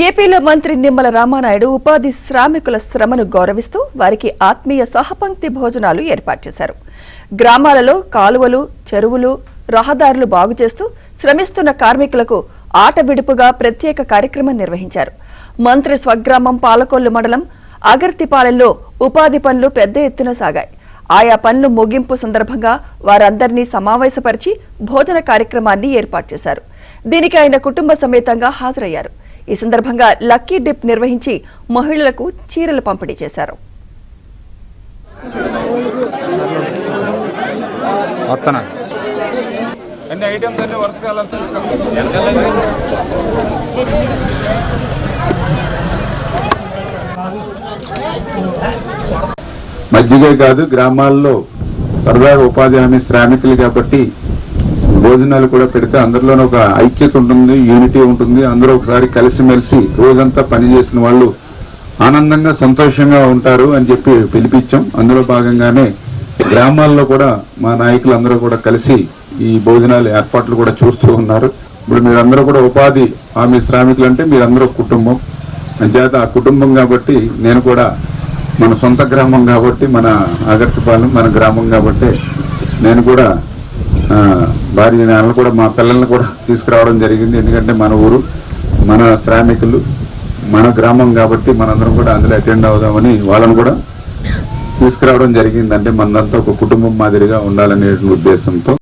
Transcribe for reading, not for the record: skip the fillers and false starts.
ఏపీలో మంత్రి నిమ్మల రామానాయుడు ఉపాధి శ్రామికుల శ్రమను గౌరవిస్తూ వారికి ఆత్మీయ సహపంక్తి భోజనాలు ఏర్పాటు చేశారు. గ్రామాలలో కాలువలు, చెరువులు, రహదారులు బాగు చేస్తూ శ్రమిస్తున్న కార్మికులకు ఆట విడుపుగా ప్రత్యేక కార్యక్రమం నిర్వహించారు. మంత్రి స్వగ్రామం పాలకొల్లు మండలం అగర్తిపాలెంలో ఉపాధి పనులు పెద్ద ఎత్తున సాగాయి. ఆయా పనులు ముగింపు సందర్భంగా వారందరినీ సమావేశపరిచి భోజన కార్యక్రమాన్ని ఏర్పాటు చేశారు. దీనికి ఆయన కుటుంబ సమేతంగా హాజరయ్యారు. ఈ సందర్భంగా లక్కీ డిప్ నిర్వహించి మహిళలకు చీరలు పంపిణీ చేశారు. మజ్జిగే కాదు, గ్రామాల్లో సరదాగా ఉపాధి హామీ శ్రామికులు కాబట్టి భోజనాలు కూడా పెడితే అందరిలోనూ ఒక ఐక్యత ఉంటుంది, యూనిటీ ఉంటుంది. అందరూ ఒకసారి కలిసిమెలిసి రోజంతా పనిచేసిన వాళ్ళు ఆనందంగా సంతోషంగా ఉంటారు అని చెప్పి పిలిపించాం. అందులో భాగంగానే గ్రామాల్లో కూడా మా నాయకులు అందరూ కూడా కలిసి ఈ భోజనాలు ఏర్పాట్లు కూడా చూస్తూ ఉన్నారు. ఇప్పుడు మీరందరూ కూడా ఉపాధి హామీ శ్రామికులు అంటే మీరందరూ కుటుంబం అంచేత ఆ కుటుంబం కాబట్టి నేను కూడా మన సొంత గ్రామం కాబట్టి, మన అగర్తిపాలెం మన గ్రామం కాబట్టి నేను కూడా భార్య నాన్నలు కూడా మా పిల్లల్ని కూడా తీసుకురావడం జరిగింది. ఎందుకంటే మన ఊరు, మన శ్రామికులు, మన గ్రామం కాబట్టి మనందరం కూడా అందులో అటెండ్ అవుదామని వాళ్ళని కూడా తీసుకురావడం జరిగింది. అంటే మనంతా ఒక కుటుంబం మాదిరిగా ఉండాలనే ఉద్దేశంతో